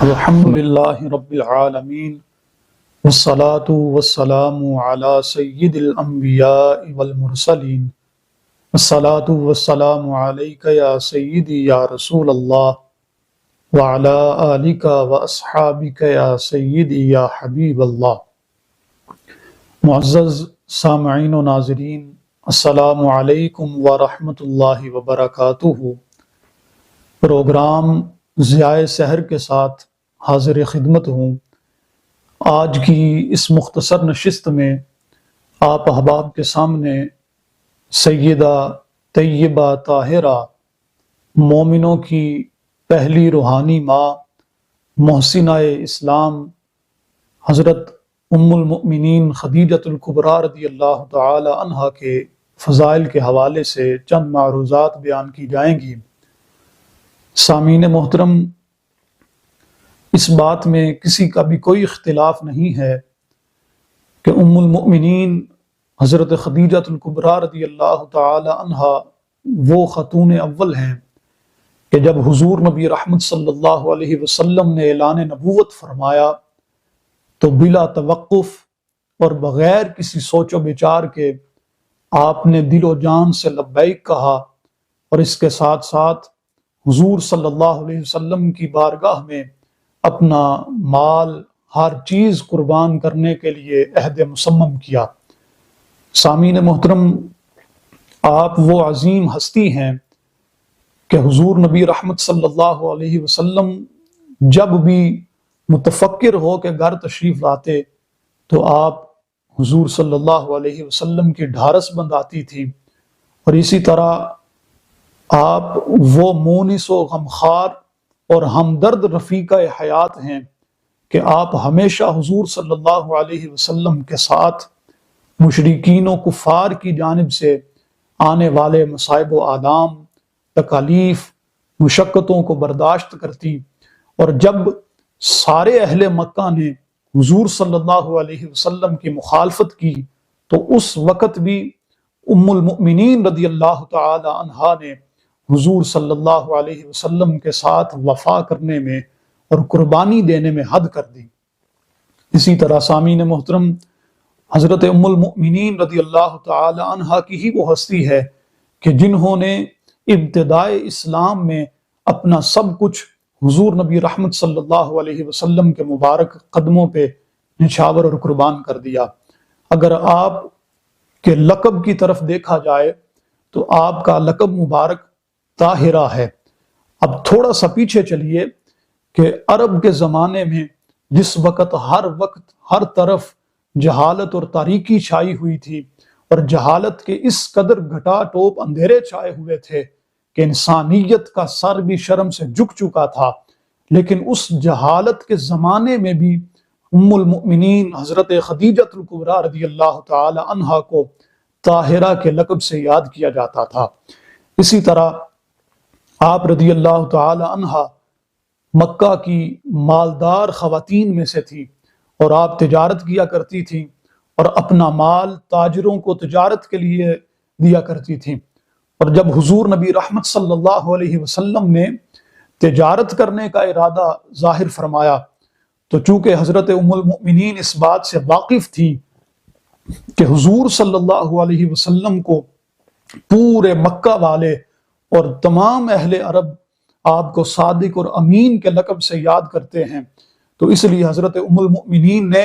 الحمد للہ رب العالمین والصلاة والسلام علی سید الانبیاء والمرسلین والصلاة والسلام علیک یا سیدی یا رسول اللہ وعلی آلک واصحابک یا سیدی یا حبیب اللہ۔ معزز سامعین و ناظرین، السلام علیکم ورحمۃ اللہ وبرکاتہ۔ پروگرام ضیاء سحر کے ساتھ حاضر خدمت ہوں۔ آج کی اس مختصر نشست میں آپ احباب کے سامنے سیدہ طیبہ طاہرہ، مومنوں کی پہلی روحانی ماں، محسنہ اسلام، حضرت ام المؤمنین خدیجۃ الکبریٰ رضی اللہ تعالی عنہا کے فضائل کے حوالے سے چند معروضات بیان کی جائیں گی۔ سامعین محترم، اس بات میں کسی کا بھی کوئی اختلاف نہیں ہے کہ ام المؤمنین حضرت خدیجۃ الکبریٰ رضی اللہ تعالی عنہا وہ خاتون اول ہیں کہ جب حضور نبی رحمت صلی اللہ علیہ وسلم نے اعلان نبوت فرمایا تو بلا توقف اور بغیر کسی سوچ و بچار کے آپ نے دل و جان سے لبیک کہا، اور اس کے ساتھ ساتھ حضور صلی اللہ علیہ وسلم کی بارگاہ میں اپنا مال، ہر چیز قربان کرنے کے لیے عہد مصمم کیا۔ سامعین محترم، آپ وہ عظیم ہستی ہیں کہ حضور نبی رحمت صلی اللہ علیہ وسلم جب بھی متفکر ہو کے گھر تشریف لاتے تو آپ حضور صلی اللہ علیہ وسلم کی ڈھارس بند آتی تھی، اور اسی طرح آپ وہ مونس و غمخوار اور ہمدرد رفیقہ حیات ہیں کہ آپ ہمیشہ حضور صلی اللہ علیہ وسلم کے ساتھ مشرکین و کفار کی جانب سے آنے والے مصائب و آدام، تکالیف، مشقتوں کو برداشت کرتی، اور جب سارے اہل مکہ نے حضور صلی اللہ علیہ وسلم کی مخالفت کی تو اس وقت بھی ام المؤمنین رضی اللہ تعالی عنہا نے حضور صلی اللہ علیہ وسلم کے ساتھ وفا کرنے میں اور قربانی دینے میں حد کر دی۔ اسی طرح سامعین محترم، حضرت ام المؤمنین رضی اللہ تعالی عنہا کی ہی وہ ہستی ہے کہ جنہوں نے ابتدائے اسلام میں اپنا سب کچھ حضور نبی رحمت صلی اللہ علیہ وسلم کے مبارک قدموں پہ نچھاور اور قربان کر دیا۔ اگر آپ کے لقب کی طرف دیکھا جائے تو آپ کا لقب مبارک طاہرہ ہے۔ اب تھوڑا سا پیچھے چلیے کہ عرب کے زمانے میں جس وقت ہر طرف جہالت اور تاریکی چھائی ہوئی تھی، اور جہالت کے اس قدر گھٹا ٹوپ اندھیرے چھائے ہوئے تھے کہ انسانیت کا سر بھی شرم سے جھک چکا تھا، لیکن اس جہالت کے زمانے میں بھی ام المؤمنین حضرت خدیجۃ الکبریٰ رضی اللہ تعالی عنہا کو طاہرہ کے لقب سے یاد کیا جاتا تھا۔ اسی طرح آپ رضی اللہ تعالی عنہا مکہ کی مالدار خواتین میں سے تھی، اور آپ تجارت کیا کرتی تھیں اور اپنا مال تاجروں کو تجارت کے لیے دیا کرتی تھیں، اور جب حضور نبی رحمت صلی اللہ علیہ وسلم نے تجارت کرنے کا ارادہ ظاہر فرمایا تو چونکہ حضرت ام المؤمنین اس بات سے واقف تھی کہ حضور صلی اللہ علیہ وسلم کو پورے مکہ والے اور تمام اہل عرب آپ کو صادق اور امین کے لقب سے یاد کرتے ہیں، تو اس لیے حضرت ام المؤمنین نے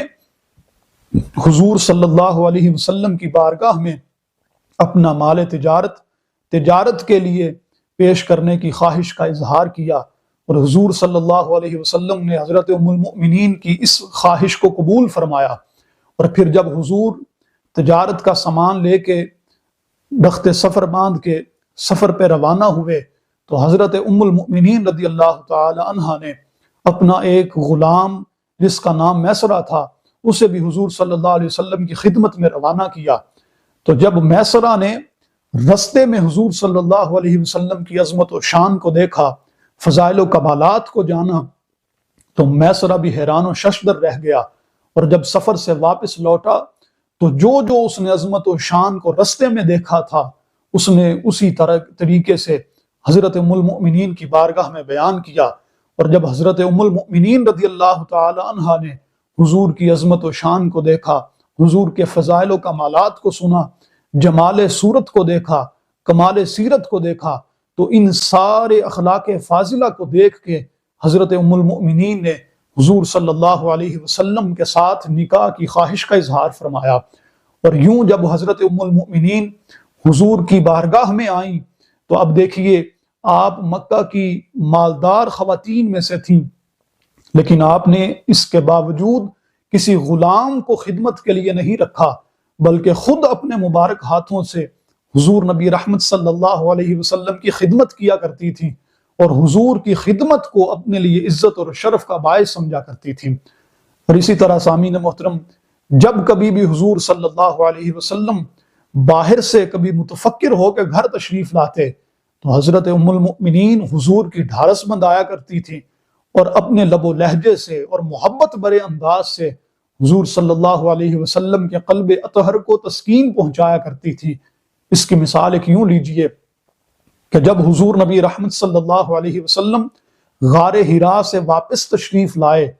حضور صلی اللہ علیہ وسلم کی بارگاہ میں اپنا مال تجارت کے لیے پیش کرنے کی خواہش کا اظہار کیا، اور حضور صلی اللہ علیہ وسلم نے حضرت ام المؤمنین کی اس خواہش کو قبول فرمایا، اور پھر جب حضور تجارت کا سامان لے کے رخت سفر باندھ کے سفر پہ روانہ ہوئے تو حضرت ام المؤمنین رضی اللہ تعالی عنہا نے اپنا ایک غلام جس کا نام میسرہ تھا اسے بھی حضور صلی اللہ علیہ وسلم کی خدمت میں روانہ کیا۔ تو جب میسرہ نے رستے میں حضور صلی اللہ علیہ وسلم کی عظمت و شان کو دیکھا، فضائل و کمالات کو جانا، تو میسرہ بھی حیران و ششدر رہ گیا، اور جب سفر سے واپس لوٹا تو جو اس نے عظمت و شان کو رستے میں دیکھا تھا اس نے اسی طریقے سے حضرت ام المؤمنین کی بارگاہ میں بیان کیا، اور جب حضرت ام المؤمنین رضی اللہ تعالی عنہا نے حضور کی عظمت و شان کو دیکھا، حضور کے فضائل و کمالات کو سنا، جمال صورت کو دیکھا، کمال سیرت کو دیکھا، تو ان سارے اخلاق فاضلہ کو دیکھ کے حضرت ام المؤمنین نے حضور صلی اللہ علیہ وسلم کے ساتھ نکاح کی خواہش کا اظہار فرمایا۔ اور یوں جب حضرت ام المؤمنین حضور کی بارگاہ میں آئیں تو اب دیکھیے آپ مکہ کی مالدار خواتین میں سے تھیں، لیکن آپ نے اس کے باوجود کسی غلام کو خدمت کے لیے نہیں رکھا، بلکہ خود اپنے مبارک ہاتھوں سے حضور نبی رحمت صلی اللہ علیہ وسلم کی خدمت کیا کرتی تھیں، اور حضور کی خدمت کو اپنے لیے عزت اور شرف کا باعث سمجھا کرتی تھیں۔ اور اسی طرح سامعین محترم، جب کبھی بھی حضور صلی اللہ علیہ وسلم باہر سے کبھی متفکر ہو کے گھر تشریف لاتے تو حضرت ام المؤمنین حضور کی ڈھارس مند آیا کرتی تھی، اور اپنے لب و لہجے سے اور محبت برے انداز سے حضور صلی اللہ علیہ وسلم کے قلب اطہر کو تسکین پہنچایا کرتی تھی۔ اس کی مثال ایک یوں لیجئے کہ جب حضور نبی رحمت صلی اللہ علیہ وسلم غار حرا سے واپس تشریف لائے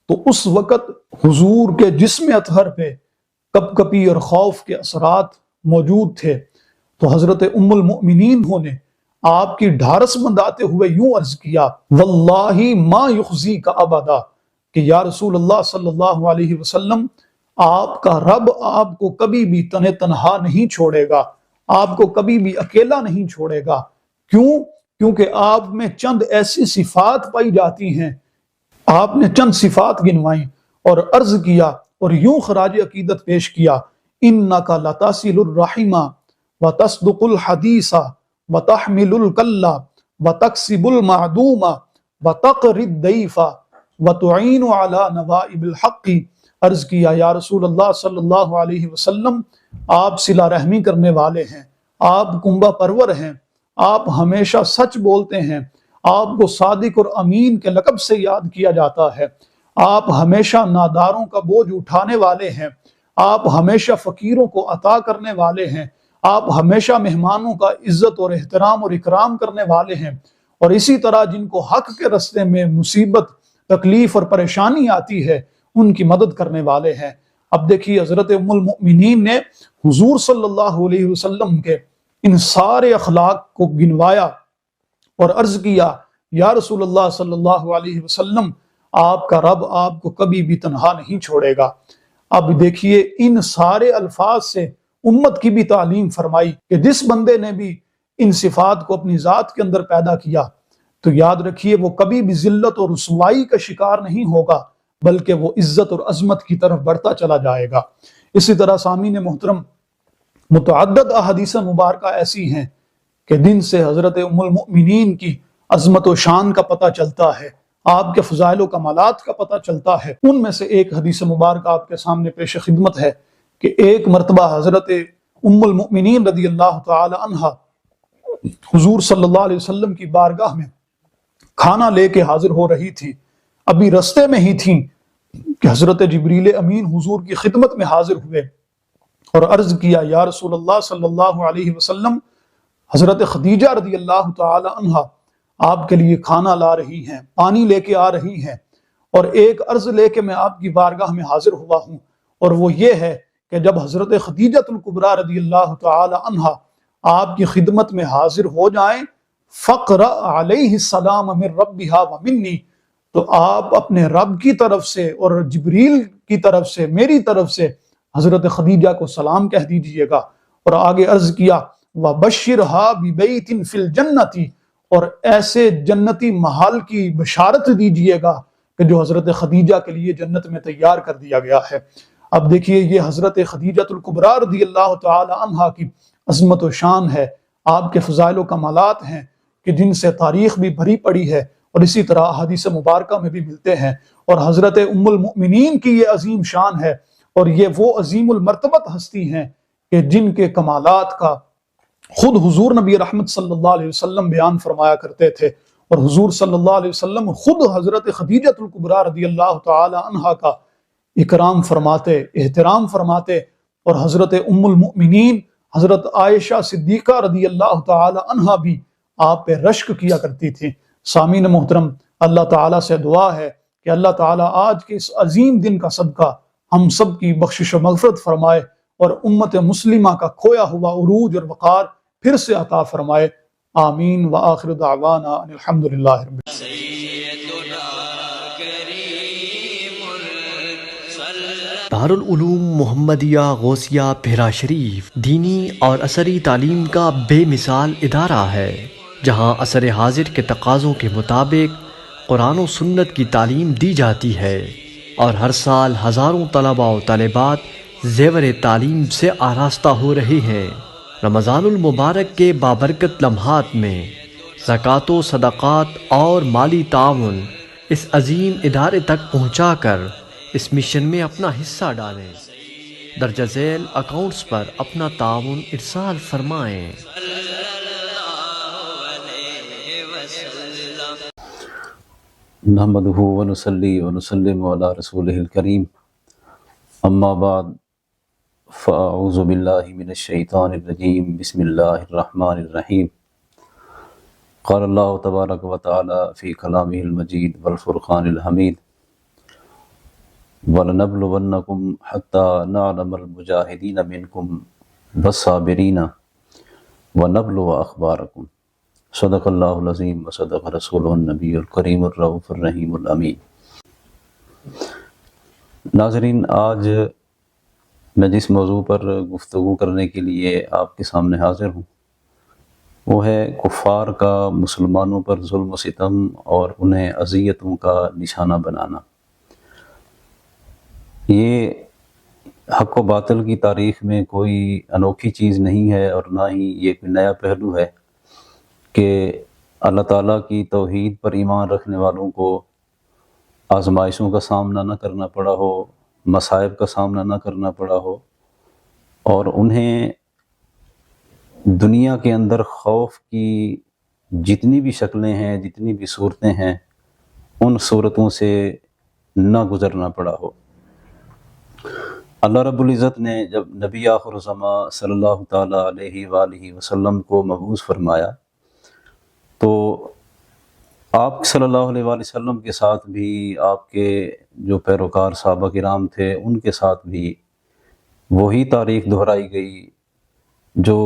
تو اس وقت حضور کے جسم اطہر پہ کپ کپی اور خوف کے اثرات موجود تھے، تو حضرت ام المؤمنین نے آپ کی ڈھارس منداتے ہوئے یوں عرض کیا، واللہ ما یخزیک ابدا، کہ یا رسول اللہ صلی اللہ علیہ وسلم، آپ کا رب آپ کو کبھی بھی تنہا نہیں چھوڑے گا، آپ کو کبھی بھی اکیلا نہیں چھوڑے گا۔ کیوں؟ کیونکہ آپ میں چند ایسی صفات پائی جاتی ہیں۔ آپ نے چند صفات گنوائیں اور عرض کیا اور یوں خراج عقیدت پیش کیا، انک لتصل الرحم وتصدق الحدیث وتحمل الکل وتکسب المعدوم وتقری الضیف وتعین علی نوائب الحق۔ عرض کیا یا رسول اللہ صلی اللہ علیہ وسلم، آپ صلہ رحمی کرنے والے ہیں، آپ کنبہ پرور ہیں، آپ ہمیشہ سچ بولتے ہیں، آپ کو صادق اور امین کے لقب سے یاد کیا جاتا ہے، آپ ہمیشہ ناداروں کا بوجھ اٹھانے والے ہیں، آپ ہمیشہ فقیروں کو عطا کرنے والے ہیں، آپ ہمیشہ مہمانوں کا عزت اور احترام اور اکرام کرنے والے ہیں، اور اسی طرح جن کو حق کے راستے میں مصیبت، تکلیف اور پریشانی آتی ہے ان کی مدد کرنے والے ہیں۔ اب دیکھیے حضرت ام المؤمنین نے حضور صلی اللہ علیہ وسلم کے ان سارے اخلاق کو گنوایا اور عرض کیا یا رسول اللہ صلی اللہ علیہ وسلم، آپ کا رب آپ کو کبھی بھی تنہا نہیں چھوڑے گا۔ اب دیکھیے ان سارے الفاظ سے امت کی بھی تعلیم فرمائی کہ جس بندے نے بھی ان صفات کو اپنی ذات کے اندر پیدا کیا تو یاد رکھیے وہ کبھی بھی ذلت اور رسوائی کا شکار نہیں ہوگا، بلکہ وہ عزت اور عظمت کی طرف بڑھتا چلا جائے گا۔ اسی طرح سامعین محترم، متعدد احادیث مبارکہ ایسی ہیں کہ جن سے حضرت ام المؤمنین کی عظمت و شان کا پتہ چلتا ہے، آپ کے فضائل و کمالات کا پتہ چلتا ہے۔ ان میں سے ایک حدیث مبارکہ آپ کے سامنے پیش خدمت ہے کہ ایک مرتبہ حضرت ام المؤمنین رضی اللہ تعالی عنہا حضور صلی اللہ علیہ وسلم کی بارگاہ میں کھانا لے کے حاضر ہو رہی تھی۔ ابھی رستے میں ہی تھیں کہ حضرت جبریل امین حضور کی خدمت میں حاضر ہوئے اور عرض کیا یا رسول اللہ صلی اللہ علیہ وسلم، حضرت خدیجہ رضی اللہ تعالی عنہا آپ کے لیے کھانا لا رہی ہیں، پانی لے کے آ رہی ہیں، اور ایک عرض لے کے میں آپ کی بارگاہ میں حاضر ہوا ہوں، اور وہ یہ ہے کہ جب حضرت خدیجہ الکبریٰ رضی اللہ تعالی عنہا آپ کی خدمت میں حاضر ہو جائیں، فقرأ علیہ السلام من ربہا ومنی، تو آپ اپنے رب کی طرف سے اور جبریل کی طرف سے، میری طرف سے حضرت خدیجہ کو سلام کہہ دیجئے گا۔ اور آگے عرض کیا وَبَشِّرْهَا بِبَيْتٍ فِي الْجَنَّةِ، اور ایسے جنتی محل کی بشارت دیجئے گا کہ جو حضرت خدیجہ کے لیے جنت میں تیار کر دیا گیا ہے۔ اب دیکھیے یہ حضرت خدیجہ الکبریٰ رضی اللہ تعالی عنہا کی عظمت و شان ہے، آپ کے فضائل و کمالات ہیں کہ جن سے تاریخ بھی بھری پڑی ہے، اور اسی طرح حدیث مبارکہ میں بھی ملتے ہیں۔ اور حضرت ام المؤمنین کی یہ عظیم شان ہے، اور یہ وہ عظیم المرتبت ہستی ہیں کہ جن کے کمالات کا خود حضور نبی رحمت صلی اللہ علیہ وسلم بیان فرمایا کرتے تھے، اور حضور صلی اللہ علیہ وسلم خود حضرت خدیجہ الکبریٰ رضی اللہ تعالی عنہا کا اکرام فرماتے، احترام فرماتے، اور حضرت ام المؤمنین حضرت عائشہ صدیقہ رضی اللہ تعالی عنہا بھی آپ پہ رشک کیا کرتی تھی۔ سامعین محترم، اللہ تعالیٰ سے دعا ہے کہ اللہ تعالیٰ آج کے اس عظیم دن کا صدقہ ہم سب کی بخشش و مغفرت فرمائے اور امت مسلمہ کا کھویا ہوا عروج اور وقار پھر سے عطا فرمائے۔ آمین وآخر دعوانا ان الحمدللہ رب دارالعلوم محمدیہ غوثیہ بحیرہ شریف دینی اور عصری تعلیم کا بے مثال ادارہ ہے، جہاں عصر حاضر کے تقاضوں کے مطابق قرآن و سنت کی تعلیم دی جاتی ہے، اور ہر سال ہزاروں طلباء و طالبات زیور تعلیم سے آراستہ ہو رہے ہیں۔ رمضان المبارک کے بابرکت لمحات میں زکوٰۃ و صدقات اور مالی تعاون اس عظیم ادارے تک پہنچا کر اس مشن میں اپنا حصہ ڈالیں۔ درجہ ذیل اکاؤنٹس پر اپنا تعاون ارسال فرمائیں۔ نحمدہ ونصلی ونسلم علی رسولہ الکریم، اما بعد فاعوذ باللہ من الشیطان الرجیم، بسم اللہ الرحمن الرحیم۔ قال اللہ تبارک و تعالی فی کلامہ المجید والفرقان الحمید، وَلَنَبْلُوَنَّكُمْ حَتَّى نَعْلَمَ الْمُجَاهِدِينَ مِنْكُمْ وَالصَّابِرِينَ وَنَبْلُوَ أَخْبَارَكُمْ۔ صدق اللہ العظیم وصدق رسولہ النبی الکریم الرؤوف الرحیم الامین۔ ناظرین، آج میں جس موضوع پر گفتگو کرنے کے لیے آپ کے سامنے حاضر ہوں وہ ہے کفار کا مسلمانوں پر ظلم و ستم اور انہیں اذیتوں کا نشانہ بنانا۔ یہ حق و باطل کی تاریخ میں کوئی انوکھی چیز نہیں ہے، اور نہ ہی یہ کوئی نیا پہلو ہے کہ اللہ تعالیٰ کی توحید پر ایمان رکھنے والوں کو آزمائشوں کا سامنا نہ کرنا پڑا ہو، مصائب کا سامنا نہ کرنا پڑا ہو، اور انہیں دنیا کے اندر خوف کی جتنی بھی شکلیں ہیں، جتنی بھی صورتیں ہیں، ان صورتوں سے نہ گزرنا پڑا ہو۔ اللہ رب العزت نے جب نبی آخر الزماں صلی اللہ تعالیٰ علیہ وآلہ وسلم کو مبعوث فرمایا تو آپ صلی اللہ علیہ وآلہ وسلم کے ساتھ بھی آپ کے جو پیروکار صحابہ کرام تھے ان کے ساتھ بھی وہی تاریخ دہرائی گئی جو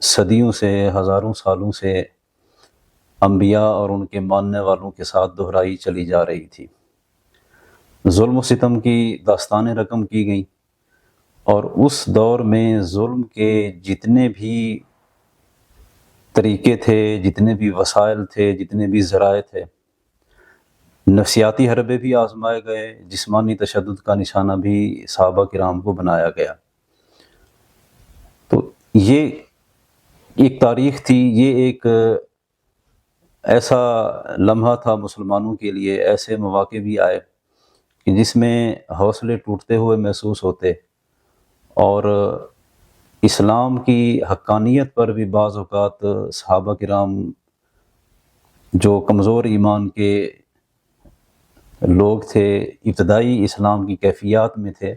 صدیوں سے، ہزاروں سالوں سے انبیاء اور ان کے ماننے والوں کے ساتھ دہرائی چلی جا رہی تھی۔ ظلم و ستم کی داستانیں رقم کی گئیں، اور اس دور میں ظلم کے جتنے بھی طریقے تھے، جتنے بھی وسائل تھے، جتنے بھی ذرائع تھے، نفسیاتی حربے بھی آزمائے گئے، جسمانی تشدد کا نشانہ بھی صحابہ کرام کو بنایا گیا۔ تو یہ ایک تاریخ تھی، یہ ایک ایسا لمحہ تھا مسلمانوں کے لیے، ایسے مواقع بھی آئے کہ جس میں حوصلے ٹوٹتے ہوئے محسوس ہوتے، اور اسلام کی حقانیت پر بھی بعض اوقات صحابہ کرام جو کمزور ایمان کے لوگ تھے، ابتدائی اسلام کی کیفیات میں تھے،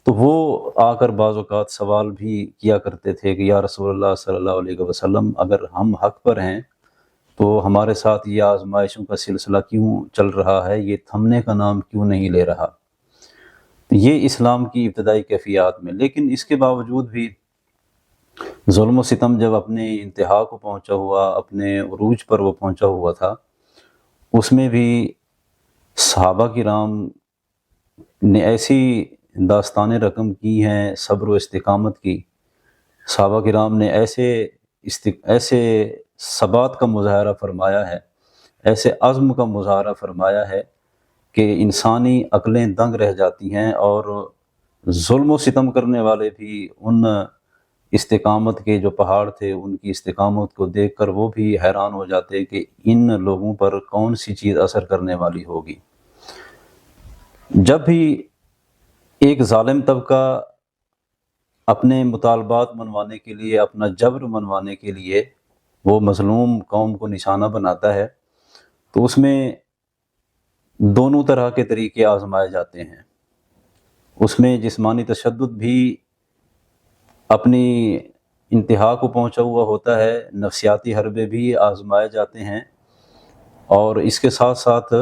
تو وہ آ کر بعض اوقات سوال بھی کیا کرتے تھے کہ یا رسول اللہ صلی اللہ علیہ وسلم، اگر ہم حق پر ہیں تو ہمارے ساتھ یہ آزمائشوں کا سلسلہ کیوں چل رہا ہے، یہ تھمنے کا نام کیوں نہیں لے رہا؟ یہ اسلام کی ابتدائی کیفیات میں، لیکن اس کے باوجود بھی ظلم و ستم جب اپنے انتہا کو پہنچا ہوا، اپنے عروج پر وہ پہنچا ہوا تھا، اس میں بھی صحابہ کرام نے ایسی داستانیں رقم کی ہیں صبر و استقامت کی، صحابہ کرام نے ایسے ثبات کا مظاہرہ فرمایا ہے، ایسے عزم کا مظاہرہ فرمایا ہے کہ انسانی عقلیں دنگ رہ جاتی ہیں، اور ظلم و ستم کرنے والے بھی ان استقامت کے جو پہاڑ تھے ان کی استقامت کو دیکھ کر وہ بھی حیران ہو جاتے کہ ان لوگوں پر کون سی چیز اثر کرنے والی ہوگی۔ جب بھی ایک ظالم طبقہ اپنے مطالبات منوانے کے لیے، اپنا جبر منوانے کے لیے وہ مظلوم قوم کو نشانہ بناتا ہے، تو اس میں دونوں طرح کے طریقے آزمائے جاتے ہیں۔ اس میں جسمانی تشدد بھی اپنی انتہا کو پہنچا ہوا ہوتا ہے، نفسیاتی حربے بھی آزمائے جاتے ہیں، اور اس کے ساتھ ساتھ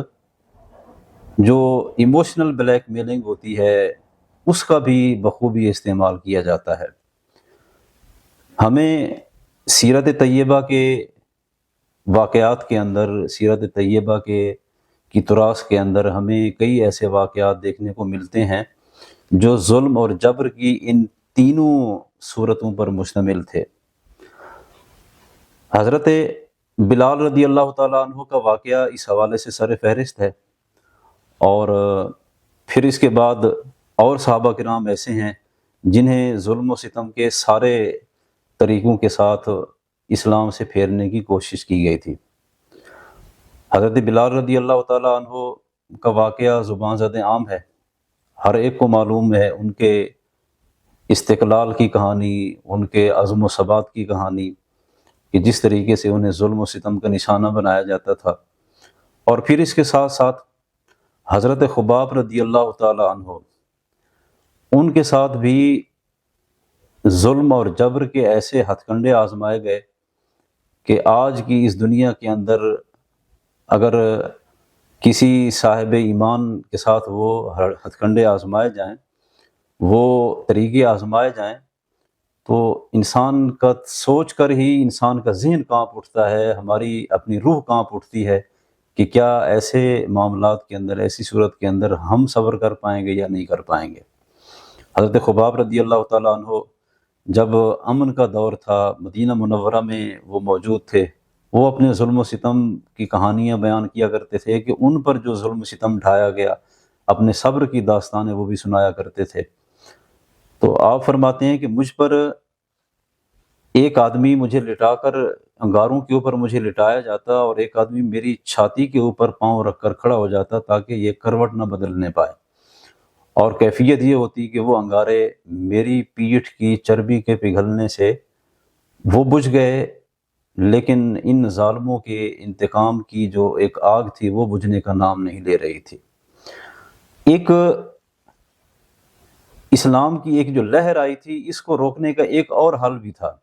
جو ایموشنل بلیک میلنگ ہوتی ہے اس کا بھی بخوبی استعمال کیا جاتا ہے۔ ہمیں سیرت طیبہ کے واقعات کے اندر، سیرت طیبہ کی تراث کے اندر ہمیں کئی ایسے واقعات دیکھنے کو ملتے ہیں جو ظلم اور جبر کی ان تینوں صورتوں پر مشتمل تھے۔ حضرت بلال رضی اللہ تعالیٰ عنہ کا واقعہ اس حوالے سے سر فہرست ہے، اور پھر اس کے بعد اور صحابہ کرام ایسے ہیں جنہیں ظلم و ستم کے سارے طریقوں کے ساتھ اسلام سے پھیرنے کی کوشش کی گئی تھی۔ حضرت بلال رضی اللہ تعالیٰ عنہ کا واقعہ زبان زد عام ہے، ہر ایک کو معلوم ہے ان کے استقلال کی کہانی، ان کے عزم و ثبات کی کہانی، کہ جس طریقے سے انہیں ظلم و ستم کا نشانہ بنایا جاتا تھا۔ اور پھر اس کے ساتھ ساتھ حضرت خباب رضی اللہ تعالیٰ عنہ، ان کے ساتھ بھی ظلم اور جبر کے ایسے ہتھ کنڈے آزمائے گئے کہ آج کی اس دنیا کے اندر اگر کسی صاحب ایمان کے ساتھ وہ ہتھ کنڈے آزمائے جائیں، وہ طریقے آزمائے جائیں، تو انسان کا سوچ کر ہی انسان کا ذہن کانپ اٹھتا ہے، ہماری اپنی روح کانپ اٹھتی ہے کہ کیا ایسے معاملات کے اندر، ایسی صورت کے اندر ہم صبر کر پائیں گے یا نہیں کر پائیں گے۔ حضرت خباب رضی اللہ تعالیٰ عنہ جب امن کا دور تھا، مدینہ منورہ میں وہ موجود تھے، وہ اپنے ظلم و ستم کی کہانیاں بیان کیا کرتے تھے کہ ان پر جو ظلم و ستم ڈھایا گیا، اپنے صبر کی داستانیں وہ بھی سنایا کرتے تھے۔ تو آپ فرماتے ہیں کہ مجھ پر ایک آدمی مجھے لٹا کر، انگاروں کے اوپر مجھے لٹایا جاتا، اور ایک آدمی میری چھاتی کے اوپر پاؤں رکھ کر کھڑا ہو جاتا تاکہ یہ کروٹ نہ بدلنے پائے، اور کیفیت یہ ہوتی کہ وہ انگارے میری پیٹھ کی چربی کے پگھلنے سے وہ بجھ گئے، لیکن ان ظالموں کے انتقام کی جو ایک آگ تھی وہ بجھنے کا نام نہیں لے رہی تھی۔ ایک اسلام کی ایک جو لہر آئی تھی، اس کو روکنے کا ایک اور حل بھی تھا،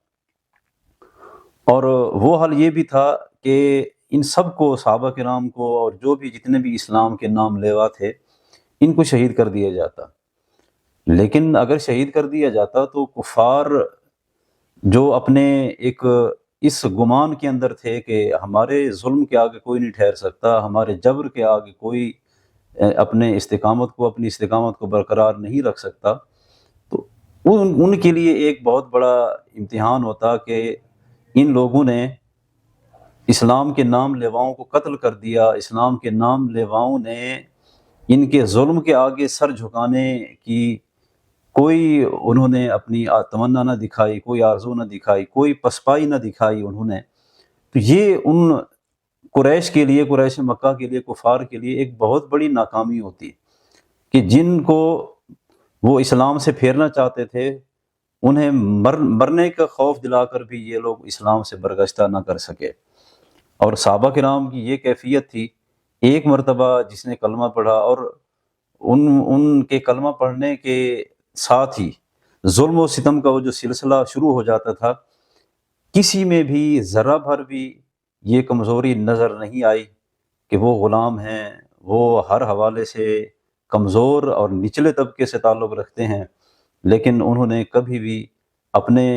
اور وہ حل یہ بھی تھا کہ ان سب کو، صحابہ کرام کو، اور جو بھی جتنے بھی اسلام کے نام لیوا تھے، ان کو شہید کر دیا جاتا۔ لیکن اگر شہید کر دیا جاتا تو کفار جو اپنے ایک اس گمان کے اندر تھے کہ ہمارے ظلم کے آگے کوئی نہیں ٹھہر سکتا، ہمارے جبر کے آگے کوئی اپنی استقامت کو برقرار نہیں رکھ سکتا، تو ان کے لیے ایک بہت بڑا امتحان ہوتا کہ ان لوگوں نے اسلام کے نام لیواؤں کو قتل کر دیا، اسلام کے نام لیواؤں نے ان کے ظلم کے آگے سر جھکانے کی کوئی انہوں نے اپنی تمنا نہ دکھائی، کوئی آرزو نہ دکھائی، کوئی پسپائی نہ دکھائی انہوں نے۔ تو یہ ان قریش کے لیے، قریش مکہ کے لیے، کفار کے لیے ایک بہت بڑی ناکامی ہوتی کہ جن کو وہ اسلام سے پھیرنا چاہتے تھے، انہیں مرنے کا خوف دلا کر بھی یہ لوگ اسلام سے برگشتہ نہ کر سکے۔ اور صحابہ کرام کی یہ کیفیت تھی، ایک مرتبہ جس نے کلمہ پڑھا، اور ان کے کلمہ پڑھنے کے ساتھ ہی ظلم و ستم کا وہ جو سلسلہ شروع ہو جاتا تھا، کسی میں بھی ذرہ بھر بھی یہ کمزوری نظر نہیں آئی کہ وہ غلام ہیں، وہ ہر حوالے سے کمزور اور نچلے طبقے سے تعلق رکھتے ہیں، لیکن انہوں نے کبھی بھی اپنے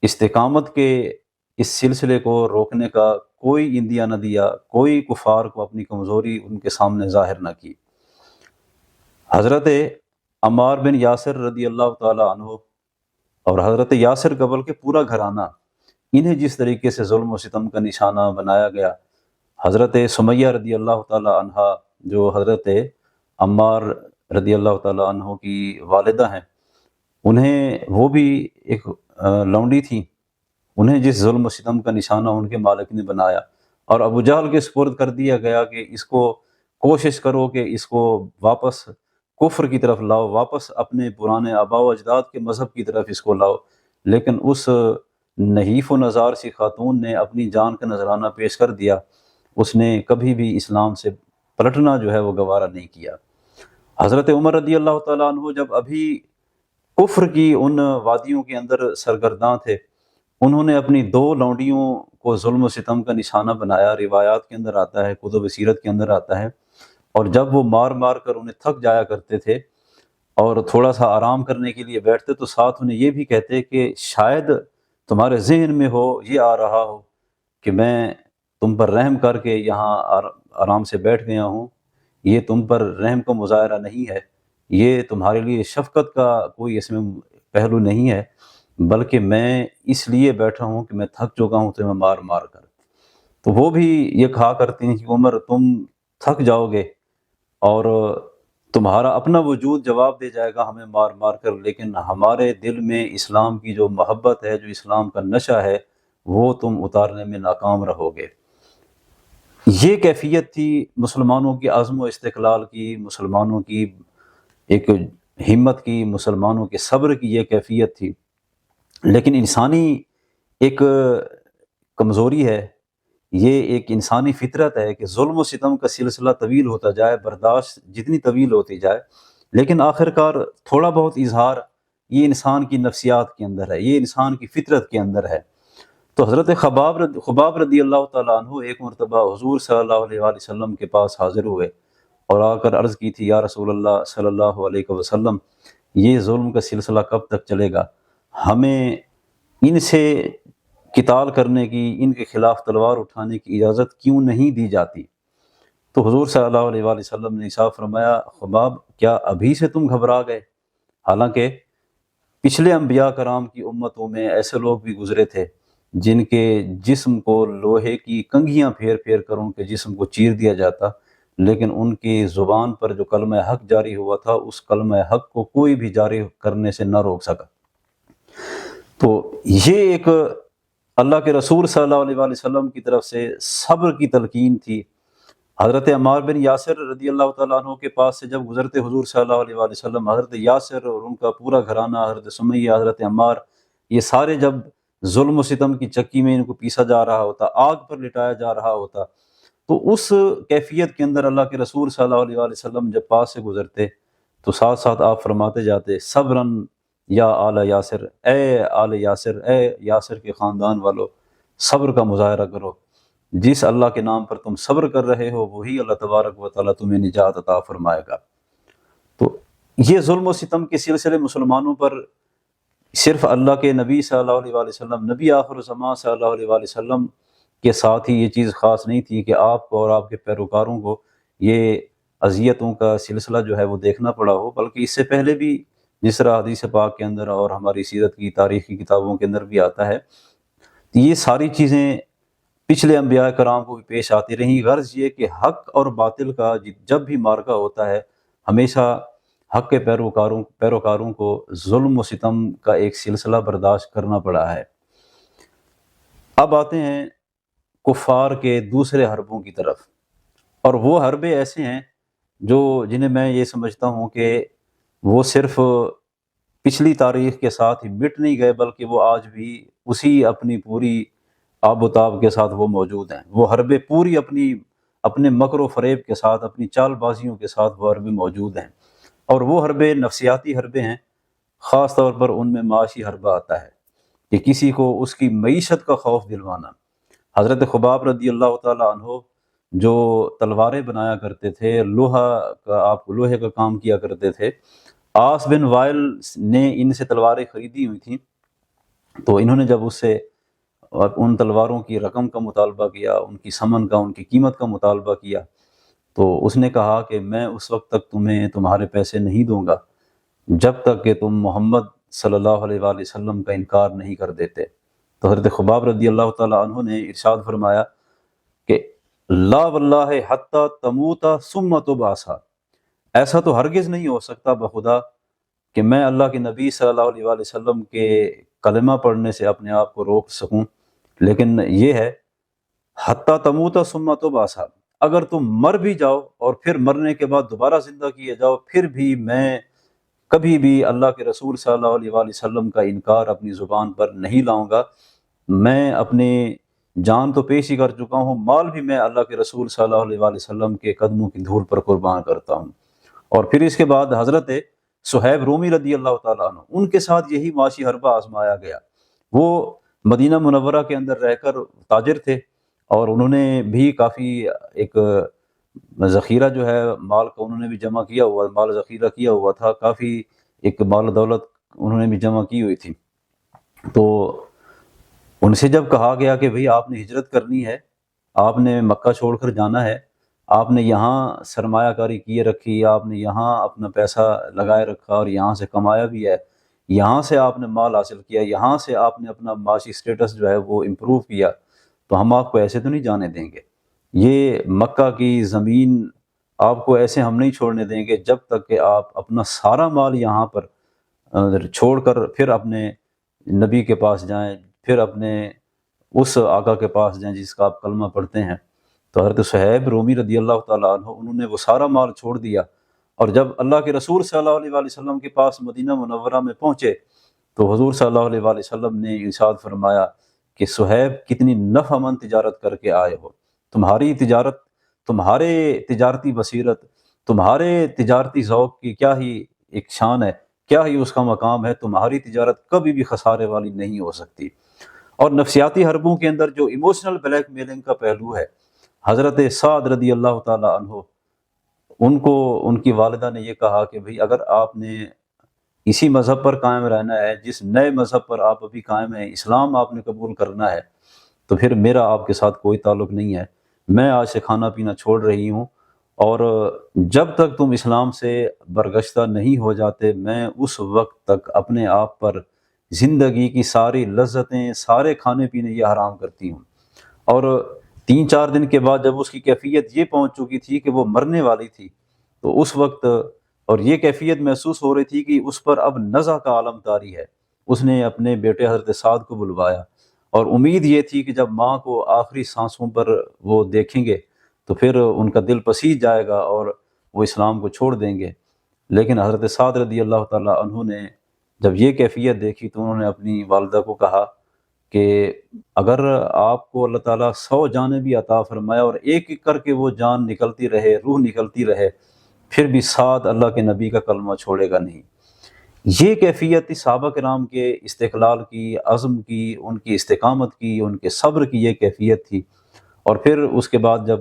استقامت کے اس سلسلے کو روکنے کا کوئی اندیہ نہ دیا، کوئی کفار کو اپنی کمزوری ان کے سامنے ظاہر نہ کی۔ حضرت عمار بن یاسر رضی اللہ تعالی عنہ اور حضرت یاسر قبل کے پورا گھرانہ، انہیں جس طریقے سے ظلم و ستم کا نشانہ بنایا گیا، حضرت سمیہ رضی اللہ تعالی عنہ جو حضرت عمار رضی اللہ تعالی عنہ کی والدہ ہیں، انہیں وہ بھی ایک لونڈی تھیں، انہیں جس ظلم و ستم کا نشانہ ان کے مالک نے بنایا اور ابو جہل کے سپرد کر دیا گیا کہ اس کو کوشش کرو کہ اس کو واپس کفر کی طرف لاؤ، واپس اپنے پرانے آباء و اجداد کے مذہب کی طرف اس کو لاؤ، لیکن اس نحیف و نزار سی خاتون نے اپنی جان کا نذرانہ پیش کر دیا، اس نے کبھی بھی اسلام سے پلٹنا جو ہے وہ گوارا نہیں کیا۔ حضرت عمر رضی اللہ تعالیٰ عنہ جب ابھی کفر کی ان وادیوں کے اندر سرگرداں تھے، انہوں نے اپنی 2 لونڈیوں کو ظلم و ستم کا نشانہ بنایا، روایات کے اندر آتا ہے، کتب سیرت کے اندر آتا ہے، اور جب وہ مار مار کر انہیں تھک جایا کرتے تھے اور تھوڑا سا آرام کرنے کے لیے بیٹھتے تو ساتھ انہیں یہ بھی کہتے کہ شاید تمہارے ذہن میں ہو، یہ آ رہا ہو کہ میں تم پر رحم کر کے یہاں آرام سے بیٹھ گیا ہوں، یہ تم پر رحم کا مظاہرہ نہیں ہے، یہ تمہارے لیے شفقت کا کوئی اس میں پہلو نہیں ہے، بلکہ میں اس لیے بیٹھا ہوں کہ میں تھک چکا ہوں تمہیں مار مار کر۔ تو وہ بھی یہ کہا کرتی ہیں کہ عمر تم تھک جاؤ گے اور تمہارا اپنا وجود جواب دے جائے گا ہمیں مار مار کر، لیکن ہمارے دل میں اسلام کی جو محبت ہے، جو اسلام کا نشہ ہے، وہ تم اتارنے میں ناکام رہو گے۔ یہ کیفیت تھی مسلمانوں کی عزم و استقلال کی، مسلمانوں کی ایک ہمت کی، مسلمانوں کے صبر کی یہ کیفیت تھی۔ لیکن انسانی ایک کمزوری ہے، یہ ایک انسانی فطرت ہے کہ ظلم و ستم کا سلسلہ طویل ہوتا جائے، برداشت جتنی طویل ہوتی جائے، لیکن آخرکار تھوڑا بہت اظہار یہ انسان کی نفسیات کے اندر ہے، یہ انسان کی فطرت کے اندر ہے۔ تو حضرت خباب رضی اللہ تعالیٰ عنہ ایک مرتبہ حضور صلی اللہ علیہ وآلہ وسلم کے پاس حاضر ہوئے اور آ کر عرض کی تھی، یا رسول اللہ صلی اللہ علیہ وسلم، یہ ظلم کا سلسلہ کب تک چلے گا؟ ہمیں ان سے قتال کرنے کی، ان کے خلاف تلوار اٹھانے کی اجازت کیوں نہیں دی جاتی؟ تو حضور صلی اللہ علیہ وآلہ وسلم نے ارشاد فرمایا، خباب کیا ابھی سے تم گھبرا گئے؟ حالانکہ پچھلے انبیاء کرام کی امتوں میں ایسے لوگ بھی گزرے تھے جن کے جسم کو لوہے کی کنگھیاں پھیر پھیر کر ان کے جسم کو چیر دیا جاتا، لیکن ان کی زبان پر جو کلمہ حق جاری ہوا تھا، اس کلمہ حق کو کوئی بھی جاری کرنے سے نہ روک سکا۔ تو یہ ایک اللہ کے رسول صلی اللہ علیہ وآلہ وسلم کی طرف سے صبر کی تلقین تھی۔ حضرت عمار بن یاسر رضی اللہ تعالیٰ عنہ کے پاس سے جب گزرتے حضور صلی اللہ علیہ وآلہ وسلم، حضرت یاسر اور ان کا پورا گھرانہ، حضرت سمیہ، حضرت عمار، یہ سارے جب ظلم و ستم کی چکی میں ان کو پیسا جا رہا ہوتا، آگ پر لٹایا جا رہا ہوتا، تو اس کیفیت کے اندر اللہ کے رسول صلی اللہ علیہ وآلہ وسلم جب پاس سے گزرتے تو ساتھ ساتھ آپ فرماتے جاتے، صبرن یا آل یاسر، اے آل یاسر، اے یاسر کے خاندان والو، صبر کا مظاہرہ کرو، جس اللہ کے نام پر تم صبر کر رہے ہو وہی اللہ تبارک و تعالیٰ تمہیں نجات عطا فرمائے گا۔ تو یہ ظلم و ستم کے سلسلے مسلمانوں پر صرف اللہ کے نبی صلی اللہ علیہ وآلہ وسلم، نبی آخر الزمان صلی اللہ علیہ وآلہ وسلم کے ساتھ ہی یہ چیز خاص نہیں تھی کہ آپ کو اور آپ کے پیروکاروں کو یہ اذیتوں کا سلسلہ جو ہے وہ دیکھنا پڑا ہو، بلکہ اس سے پہلے بھی جس طرح حدیث پاک کے اندر اور ہماری سیرت کی تاریخی کتابوں کے اندر بھی آتا ہے، یہ ساری چیزیں پچھلے انبیاء کرام کو بھی پیش آتی رہیں۔ غرض یہ کہ حق اور باطل کا جب بھی مارکا ہوتا ہے، ہمیشہ حق کے پیروکاروں کو ظلم و ستم کا ایک سلسلہ برداشت کرنا پڑا ہے۔ اب آتے ہیں کفار کے دوسرے حربوں کی طرف، اور وہ حربے ایسے ہیں جنہیں میں یہ سمجھتا ہوں کہ وہ صرف پچھلی تاریخ کے ساتھ ہی مٹ نہیں گئے، بلکہ وہ آج بھی اسی اپنی پوری آب و تاب کے ساتھ وہ موجود ہیں۔ وہ حربے پوری اپنے مکر و فریب کے ساتھ، اپنی چال بازیوں کے ساتھ وہ حربے موجود ہیں، اور وہ حربے نفسیاتی حربے ہیں۔ خاص طور پر ان میں معاشی حربہ آتا ہے کہ کسی کو اس کی معیشت کا خوف دلوانا۔ حضرت خباب رضی اللہ تعالیٰ عنہ جو تلواریں بنایا کرتے تھے، لوہے کا کام کیا کرتے تھے، عاص بن وائل نے ان سے تلواریں خریدی ہوئی تھیں، تو انہوں نے جب اس سے ان تلواروں کی رقم کا مطالبہ کیا، ان کی ثمن کا، ان کی قیمت کا مطالبہ کیا، تو اس نے کہا کہ میں اس وقت تک تمہارے پیسے نہیں دوں گا جب تک کہ تم محمد صلی اللہ علیہ وآلہ وسلم کا انکار نہیں کر دیتے۔ تو حضرت خباب رضی اللہ تعالیٰ عنہ نے ارشاد فرمایا کہ لا واللہ حتی تموتا ثم تبعثا، ایسا تو ہرگز نہیں ہو سکتا بخدا کہ میں اللہ کے نبی صلی اللہ علیہ وآلہ وسلم کے کلمہ پڑھنے سے اپنے آپ کو روک سکوں، لیکن یہ ہے حتی تموتا ثم تبعثا، اگر تم مر بھی جاؤ اور پھر مرنے کے بعد دوبارہ زندہ کیے جاؤ، پھر بھی میں کبھی بھی اللہ کے رسول صلی اللہ علیہ وآلہ وسلم کا انکار اپنی زبان پر نہیں لاؤں گا۔ میں اپنی جان تو پیش ہی کر چکا ہوں، مال بھی میں اللہ کے رسول صلی اللہ علیہ وآلہ وسلم کے قدموں کی دھول پر قربان کرتا ہوں۔ اور پھر اس کے بعد حضرت صہیب رومی رضی اللہ تعالیٰ عنہ، ان کے ساتھ یہی معاشی حربہ آزمایا گیا۔ وہ مدینہ منورہ کے اندر رہ کر تاجر تھے، اور انہوں نے بھی کافی ایک ذخیرہ جو ہے مال کا انہوں نے بھی جمع کیا ہوا، مال ذخیرہ کیا ہوا تھا، کافی ایک مال و دولت انہوں نے بھی جمع کی ہوئی تھی۔ تو ان سے جب کہا گیا کہ بھئی آپ نے ہجرت کرنی ہے، آپ نے مکہ چھوڑ کر جانا ہے، آپ نے یہاں سرمایہ کاری کیے رکھی، آپ نے یہاں اپنا پیسہ لگائے رکھا اور یہاں سے کمایا بھی ہے، یہاں سے آپ نے مال حاصل کیا، یہاں سے آپ نے اپنا معاشی سٹیٹس جو ہے وہ امپروو کیا، تو ہم آپ کو ایسے تو نہیں جانے دیں گے۔ یہ مکہ کی زمین آپ کو ایسے ہم نہیں چھوڑنے دیں گے جب تک کہ آپ اپنا سارا مال یہاں پر چھوڑ کر پھر اپنے نبی کے پاس جائیں، پھر اپنے اس آقا کے پاس جائیں جس کا آپ کلمہ پڑھتے ہیں۔ تو حضرت صہیب رومی رضی اللہ تعالیٰ عنہ انہوں نے وہ سارا مال چھوڑ دیا، اور جب اللہ کے رسول صلی اللہ علیہ وآلہ وسلم کے پاس مدینہ منورہ میں پہنچے تو حضور صلی اللہ علیہ وآلہ وسلم نے ارشاد فرمایا کہ صہیب کتنی نفع مند تجارت کر کے آئے ہو، تمہاری تجارت، تمہارے تجارتی بصیرت، تمہارے تجارتی ذوق کی کیا ہی ایک شان ہے، کیا ہی اس کا مقام ہے، تمہاری تجارت کبھی بھی خسارے والی نہیں ہو سکتی۔ اور نفسیاتی حربوں کے اندر جو ایموشنل بلیک میلنگ کا پہلو ہے، حضرت سعد رضی اللہ تعالیٰ عنہ ان کو ان کی والدہ نے یہ کہا کہ بھئی اگر آپ نے اسی مذہب پر قائم رہنا ہے، جس نئے مذہب پر آپ ابھی قائم ہیں، اسلام آپ نے قبول کرنا ہے، تو پھر میرا آپ کے ساتھ کوئی تعلق نہیں ہے، میں آج سے کھانا پینا چھوڑ رہی ہوں، اور جب تک تم اسلام سے برگشتہ نہیں ہو جاتے میں اس وقت تک اپنے آپ پر زندگی کی ساری لذتیں، سارے کھانے پینے یہ حرام کرتی ہوں۔ اور 3-4 دن کے بعد جب اس کی کیفیت یہ پہنچ چکی تھی کہ وہ مرنے والی تھی، تو اس وقت اور یہ کیفیت محسوس ہو رہی تھی کہ اس پر اب نزع کا عالم طاری ہے، اس نے اپنے بیٹے حضرت سعد کو بلوایا، اور امید یہ تھی کہ جب ماں کو آخری سانسوں پر وہ دیکھیں گے تو پھر ان کا دل پسیج جائے گا اور وہ اسلام کو چھوڑ دیں گے۔ لیکن حضرت سعد رضی اللہ تعالیٰ عنہ نے جب یہ کیفیت دیکھی تو انہوں نے اپنی والدہ کو کہا کہ اگر آپ کو اللہ تعالیٰ 100 جانیں بھی عطا فرمایا اور ایک ایک کر کے وہ جان نکلتی رہے، روح نکلتی رہے، پھر بھی سعد اللہ کے نبی کا کلمہ چھوڑے گا نہیں۔ یہ کیفیت صحابہ کرام کے استقلال کی، عزم کی، ان کی استقامت کی، ان کے صبر کی یہ کیفیت تھی۔ اور پھر اس کے بعد جب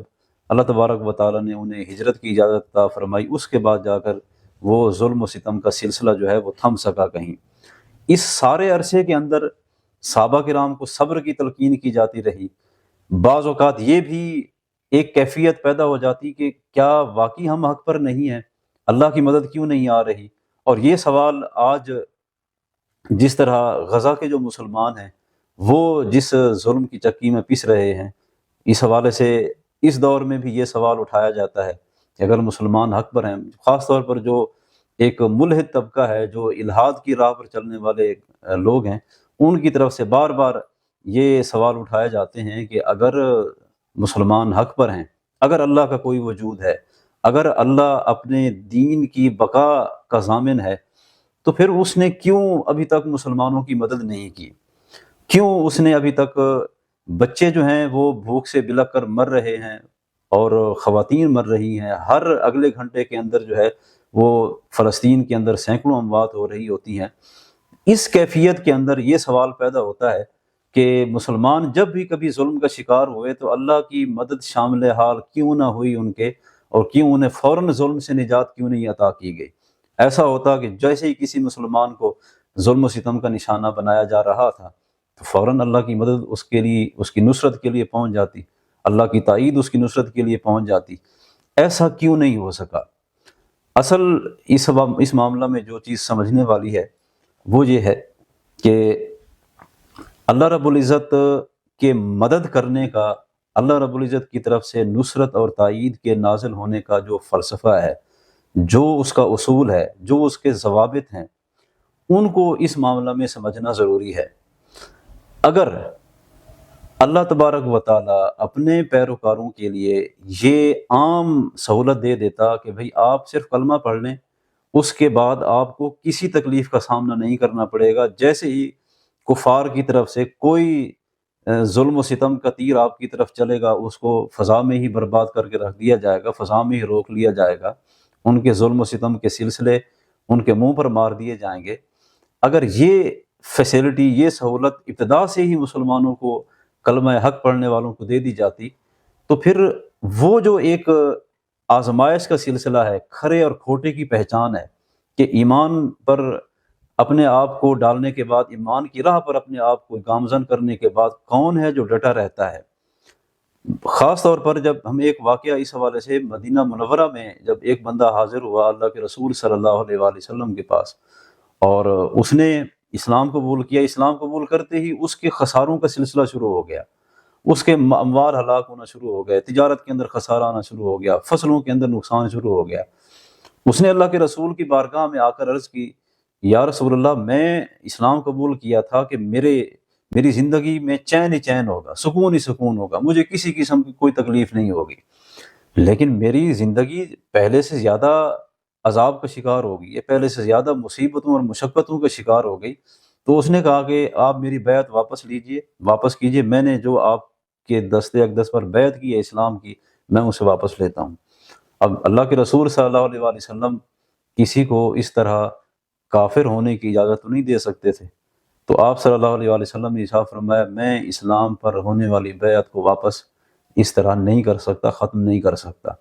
اللہ تبارک و تعالیٰ نے انہیں ہجرت کی اجازت عطا فرمائی، اس کے بعد جا کر وہ ظلم و ستم کا سلسلہ جو ہے وہ تھم سکا کہیں۔ اس سارے عرصے کے اندر صحابہ کرام کو صبر کی تلقین کی جاتی رہی۔ بعض اوقات یہ بھی ایک کیفیت پیدا ہو جاتی کہ کیا واقعی ہم حق پر نہیں ہیں، اللہ کی مدد کیوں نہیں آ رہی؟ اور یہ سوال آج جس طرح غزہ کے جو مسلمان ہیں وہ جس ظلم کی چکی میں پس رہے ہیں، اس حوالے سے اس دور میں بھی یہ سوال اٹھایا جاتا ہے کہ اگر مسلمان حق پر ہیں، خاص طور پر جو ایک ملحد طبقہ ہے، جو الحاد کی راہ پر چلنے والے لوگ ہیں، ان کی طرف سے بار بار یہ سوال اٹھائے جاتے ہیں کہ اگر مسلمان حق پر ہیں، اگر اللہ کا کوئی وجود ہے، اگر اللہ اپنے دین کی بقا کا ضامن ہے، تو پھر اس نے کیوں ابھی تک مسلمانوں کی مدد نہیں کی؟ کیوں اس نے ابھی تک بچے جو ہیں وہ بھوک سے بلک کر مر رہے ہیں اور خواتین مر رہی ہیں، ہر اگلے گھنٹے کے اندر جو ہے وہ فلسطین کے اندر سینکڑوں اموات ہو رہی ہوتی ہیں۔ اس کیفیت کے اندر یہ سوال پیدا ہوتا ہے کہ مسلمان جب بھی کبھی ظلم کا شکار ہوئے تو اللہ کی مدد شامل حال کیوں نہ ہوئی ان کے، اور کیوں انہیں فوراً ظلم سے نجات کیوں نہیں عطا کی گئی؟ ایسا ہوتا کہ جیسے ہی کسی مسلمان کو ظلم و ستم کا نشانہ بنایا جا رہا تھا تو فوراً اللہ کی مدد اس کے لیے، اس کی نصرت کے لیے پہنچ جاتی، اللہ کی تائید اس کی نصرت کے لیے پہنچ جاتی۔ ایسا کیوں نہیں ہو سکا؟ اصل اس معاملہ میں جو چیز سمجھنے والی ہے وہ یہ ہے کہ اللہ رب العزت کے مدد کرنے کا، اللہ رب العزت کی طرف سے نصرت اور تائید کے نازل ہونے کا جو فلسفہ ہے، جو اس کا اصول ہے، جو اس کے ضوابط ہیں، ان کو اس معاملہ میں سمجھنا ضروری ہے۔ اگر اللہ تبارک و تعالیٰ اپنے پیروکاروں کے لیے یہ عام سہولت دے دیتا کہ بھئی آپ صرف کلمہ پڑھ لیں، اس کے بعد آپ کو کسی تکلیف کا سامنا نہیں کرنا پڑے گا، جیسے ہی کفار کی طرف سے کوئی ظلم و ستم کا تیر آپ کی طرف چلے گا، اس کو فضا میں ہی برباد کر کے رکھ دیا جائے گا، فضا میں ہی روک لیا جائے گا، ان کے ظلم و ستم کے سلسلے ان کے منہ پر مار دیے جائیں گے۔ اگر یہ فیسلٹی، یہ سہولت ابتدا سے ہی مسلمانوں کو، کلمہ حق پڑھنے والوں کو دے دی جاتی، تو پھر وہ جو ایک آزمائش کا سلسلہ ہے، کھرے اور کھوٹے کی پہچان ہے کہ ایمان پر اپنے آپ کو ڈالنے کے بعد، ایمان کی راہ پر اپنے آپ کو گامزن کرنے کے بعد کون ہے جو ڈٹا رہتا ہے۔ خاص طور پر جب ہم ایک واقعہ اس حوالے سے، مدینہ منورہ میں جب ایک بندہ حاضر ہوا اللہ کے رسول صلی اللہ علیہ وآلہ وسلم کے پاس، اور اس نے اسلام قبول کیا، اسلام قبول کرتے ہی اس کے خساروں کا سلسلہ شروع ہو گیا، اس کے اموال ہلاک ہونا شروع ہو گئے، تجارت کے اندر خسارہ آنا شروع ہو گیا، فصلوں کے اندر نقصان شروع ہو گیا۔ اس نے اللہ کے رسول کی بارگاہ میں آ کر عرض کی، یا رسول اللہ، میں اسلام قبول کیا تھا کہ میری زندگی میں چین ہی چین ہوگا، سکون ہی سکون ہوگا، مجھے کسی قسم کی کوئی تکلیف نہیں ہوگی، لیکن میری زندگی پہلے سے زیادہ عذاب کا شکار ہوگی، یہ پہلے سے زیادہ مصیبتوں اور مشقتوں کا شکار ہو گئی۔ تو اس نے کہا کہ آپ میری بیعت واپس کیجئے، میں نے جو آپ کے دست اقدس پر بیعت کی ہے اسلام کی، میں اسے واپس لیتا ہوں۔ اب اللہ کے رسول صلی اللہ علیہ وآلہ وسلم کسی کو اس طرح کافر ہونے کی اجازت نہیں دے سکتے تھے، تو آپ صلی اللہ علیہ وآلہ وسلم نے ارشاد فرمایا، میں اسلام پر ہونے والی بیعت کو واپس اس طرح نہیں کر سکتا، ختم نہیں کر سکتا۔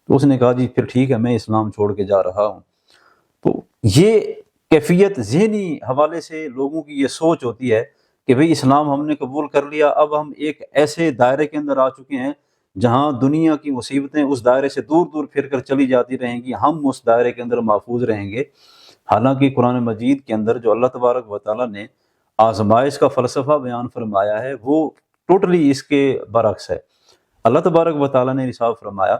تو اس نے کہا جی پھر ٹھیک ہے، میں اسلام چھوڑ کے جا رہا ہوں۔ تو یہ کیفیت ذہنی حوالے سے لوگوں کی یہ سوچ ہوتی ہے کہ بھئی اسلام ہم نے قبول کر لیا، اب ہم ایک ایسے دائرے کے اندر آ چکے ہیں جہاں دنیا کی مصیبتیں اس دائرے سے دور دور پھر کر چلی جاتی رہیں گی، ہم اس دائرے کے اندر محفوظ رہیں گے۔ حالانکہ قرآن مجید کے اندر جو اللہ تبارک و تعالیٰ نے آزمائش کا فلسفہ بیان فرمایا ہے وہ ٹوٹلی اس کے برعکس ہے۔ اللہ تبارک و تعالیٰ نے ارشاد فرمایا،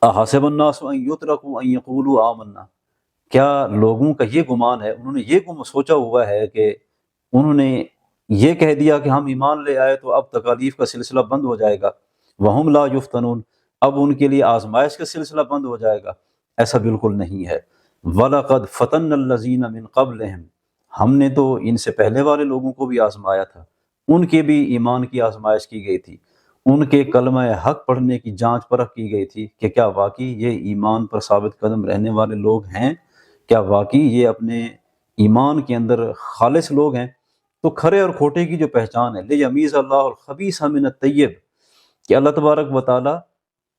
احسب الناس ان یترکوا ان یقولوا آمنا، کیا لوگوں کا یہ گمان ہے، انہوں نے یہ سوچا ہوا ہے کہ انہوں نے یہ کہہ دیا کہ ہم ایمان لے آئے تو اب تکالیف کا سلسلہ بند ہو جائے گا، وہم لا یفتنون، اب ان کے لیے آزمائش کا سلسلہ بند ہو جائے گا؟ ایسا بالکل نہیں ہے۔ وَلَقَدْ فَتَنَّ الَّذِينَ مِن قَبْلِهِمْ، ہم نے تو ان سے پہلے والے لوگوں کو بھی آزمایا تھا، ان کے بھی ایمان کی آزمائش کی گئی تھی، ان کے کلمہ حق پڑھنے کی جانچ پرکھ کی گئی تھی کہ کیا واقعی یہ ایمان پر ثابت قدم رہنے والے لوگ ہیں، کیا واقعی یہ اپنے ایمان کے اندر خالص لوگ ہیں۔ تو کھرے اور کھوٹے کی جو پہچان ہے، لیمیز اللہ الخبیث من الطیب، کہ اللہ تبارک و تعالیٰ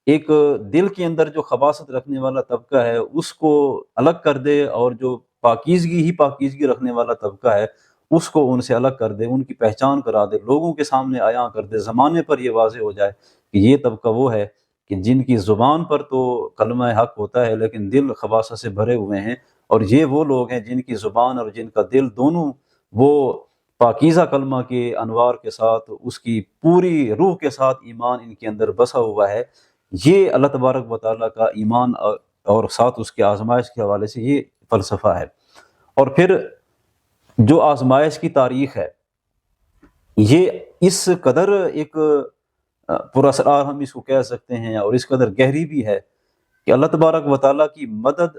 ایک دل کے اندر جو خباثت رکھنے والا طبقہ ہے اس کو الگ کر دے، اور جو پاکیزگی رکھنے والا طبقہ ہے اس کو ان سے الگ کر دے، ان کی پہچان کرا دے، لوگوں کے سامنے عیاں کر دے، زمانے پر یہ واضح ہو جائے کہ یہ طبقہ وہ ہے کہ جن کی زبان پر تو کلمہ حق ہوتا ہے لیکن دل خباثت سے بھرے ہوئے ہیں، اور یہ وہ لوگ ہیں جن کی زبان اور جن کا دل دونوں وہ پاکیزہ کلمہ کے انوار کے ساتھ، اس کی پوری روح کے ساتھ ایمان ان کے اندر بسا ہوا ہے۔ یہ اللہ تبارک و تعالیٰ کا ایمان اور ساتھ اس کے آزمائش کے حوالے سے یہ فلسفہ ہے۔ اور پھر جو آزمائش کی تاریخ ہے یہ اس قدر ایک پراسرار ہم اس کو کہہ سکتے ہیں، اور اس قدر گہری بھی ہے کہ اللہ تبارک و تعالیٰ کی مدد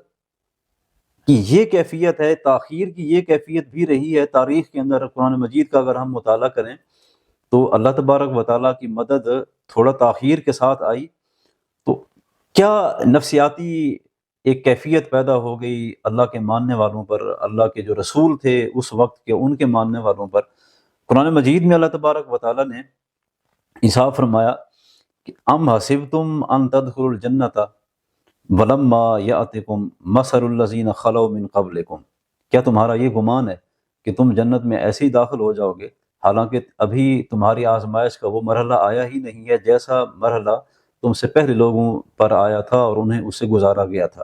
کی یہ کیفیت ہے، تاخیر کی یہ کیفیت بھی رہی ہے تاریخ کے اندر۔ قرآن مجید کا اگر ہم مطالعہ کریں تو اللہ تبارک و تعالیٰ کی مدد تھوڑا تاخیر کے ساتھ آئی، تو کیا نفسیاتی ایک کیفیت پیدا ہو گئی اللہ کے ماننے والوں پر، اللہ کے جو رسول تھے اس وقت کے ان کے ماننے والوں پر۔ قرآن مجید میں اللہ تبارک و تعالیٰ نے ارشاد فرمایا کہ ام حسبتم ان تدخلوا الجنۃ ولما یأتکم مثل الذین خلوا من قبلکم، کیا تمہارا یہ گمان ہے کہ تم جنت میں ایسے ہی داخل ہو جاؤ گے حالانکہ ابھی تمہاری آزمائش کا وہ مرحلہ آیا ہی نہیں ہے جیسا مرحلہ تم سے پہلے لوگوں پر آیا تھا اور انہیں اس سے گزارا گیا تھا۔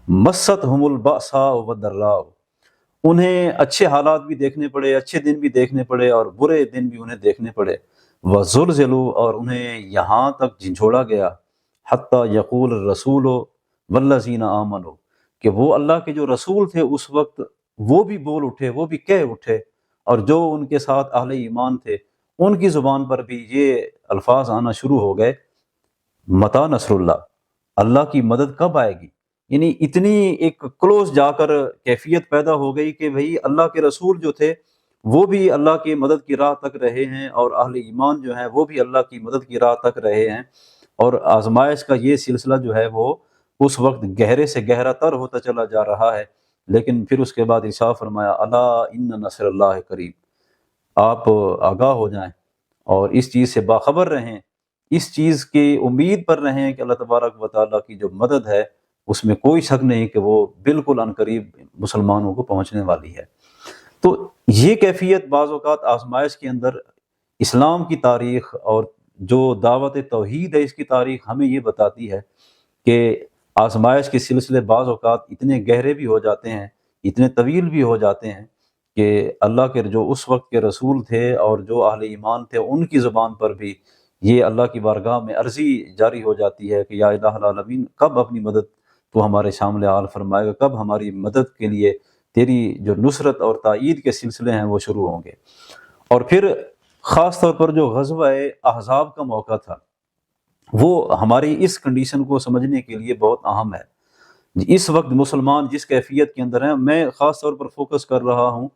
مستہم البأساء والضراء، انہیں اچھے حالات بھی دیکھنے پڑے، اچھے دن بھی دیکھنے پڑے اور برے دن بھی انہیں دیکھنے پڑے۔ وزلزلوا، اور انہیں یہاں تک جھنجھوڑا گیا، حتی یقول الرسول والذین آمنوا، کہ وہ اللہ کے جو رسول تھے اس وقت وہ بھی بول اٹھے، وہ بھی کہہ اٹھے، اور جو ان کے ساتھ اہل ایمان تھے ان کی زبان پر بھی یہ الفاظ آنا شروع ہو گئے، متی نصر اللہ، اللہ کی مدد کب آئے گی۔ یعنی اتنی ایک کلوز جا کر کیفیت پیدا ہو گئی کہ بھئی اللہ کے رسول جو تھے وہ بھی اللہ کی مدد کی راہ تک رہے ہیں، اور اہل ایمان جو ہیں وہ بھی اللہ کی مدد کی راہ تک رہے ہیں، اور آزمائش کا یہ سلسلہ جو ہے وہ اس وقت گہرے سے گہرا تر ہوتا چلا جا رہا ہے لیکن پھر اس کے بعد ارشاد فرمایا الا ان نصر اللہ قریب، آپ آگاہ ہو جائیں اور اس چیز سے باخبر رہیں، اس چیز کی امید پر رہیں کہ اللہ تبارک و تعالیٰ کی جو مدد ہے اس میں کوئی شک نہیں کہ وہ بالکل عنقریب مسلمانوں کو پہنچنے والی ہے۔ تو یہ کیفیت بعض اوقات آزمائش کے اندر اسلام کی تاریخ اور جو دعوت توحید ہے اس کی تاریخ ہمیں یہ بتاتی ہے کہ آزمائش کے سلسلے بعض اوقات اتنے گہرے بھی ہو جاتے ہیں، اتنے طویل بھی ہو جاتے ہیں کہ اللہ کے جو اس وقت کے رسول تھے اور جو اہل ایمان تھے ان کی زبان پر بھی یہ اللہ کی بارگاہ میں عرضی جاری ہو جاتی ہے کہ یا الہ العالمین کب اپنی مدد تو ہمارے شامل حال فرمائے گا، کب ہماری مدد کے لیے تیری جو نصرت اور تائید کے سلسلے ہیں وہ شروع ہوں گے۔ اور پھر خاص طور پر جو غزوہ احزاب کا موقع تھا وہ ہماری اس کنڈیشن کو سمجھنے کے لیے بہت اہم ہے۔ اس وقت مسلمان جس کیفیت کے اندر ہیں، میں خاص طور پر فوکس کر رہا ہوں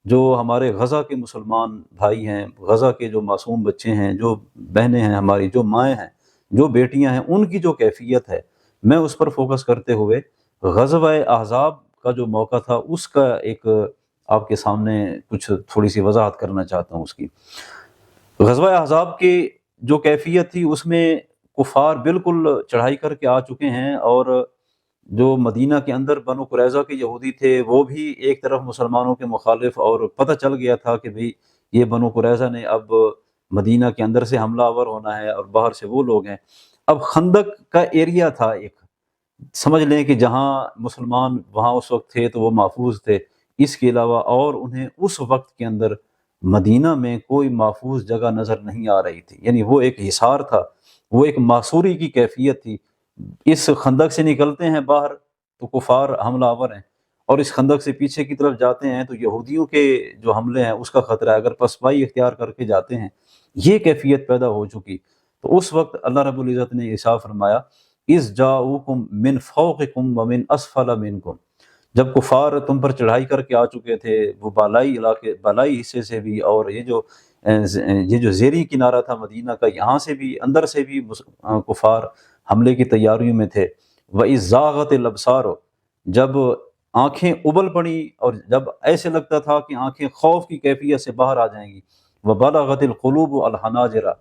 جو ہمارے غزہ کے مسلمان بھائی ہیں، غزہ کے جو معصوم بچے ہیں، جو بہنیں ہیں ہماری، جو مائیں ہیں، جو بیٹیاں ہیں، ان کی جو کیفیت ہے میں اس پر فوکس کرتے ہوئے غزوہ احزاب کا جو موقع تھا اس کا ایک آپ کے سامنے کچھ تھوڑی سی وضاحت کرنا چاہتا ہوں اس کی۔ غزوہ احزاب کی جو کیفیت تھی اس میں کفار بالکل چڑھائی کر کے آ چکے ہیں، اور جو مدینہ کے اندر بنو قریظہ کے یہودی تھے وہ بھی ایک طرف مسلمانوں کے مخالف، اور پتہ چل گیا تھا کہ بھئی یہ بنو قریظہ نے اب مدینہ کے اندر سے حملہ آور ہونا ہے اور باہر سے وہ لوگ ہیں۔ اب خندق کا ایریا تھا ایک، سمجھ لیں کہ جہاں مسلمان وہاں اس وقت تھے تو وہ محفوظ تھے، اس کے علاوہ اور انہیں اس وقت کے اندر مدینہ میں کوئی محفوظ جگہ نظر نہیں آ رہی تھی، یعنی وہ ایک حصار تھا، وہ ایک معصوری کی کیفیت تھی۔ اس خندق سے نکلتے ہیں باہر تو کفار حملہ آور ہیں، اور اس خندق سے پیچھے کی طرف جاتے ہیں تو یہودیوں کے جو حملے ہیں اس کا خطرہ ہے، اگر پسپائی اختیار کر کے جاتے ہیں، یہ کیفیت پیدا ہو چکی۔ تو اس وقت اللہ رب العزت نے ارشاد فرمایا اذ جاؤکم من فوقکم ومن اسفل منکم، جب کفار تم پر چڑھائی کر کے آ چکے تھے، وہ بالائی علاقے، بالائی حصے سے بھی، اور یہ جو زیریں کنارہ تھا مدینہ کا، یہاں سے بھی، اندر سے بھی کفار حملے کی تیاریوں میں تھے۔ وَإِذ زَاغَتِ الْأَبْصَارُ، جب آنکھیں ابل پڑی اور جب ایسے لگتا تھا کہ آنکھیں خوف کی کیفیت سے باہر آ جائیں گی۔ وَبَلَغَتِ الْقُلُوبُ الْحَنَاجِرَ،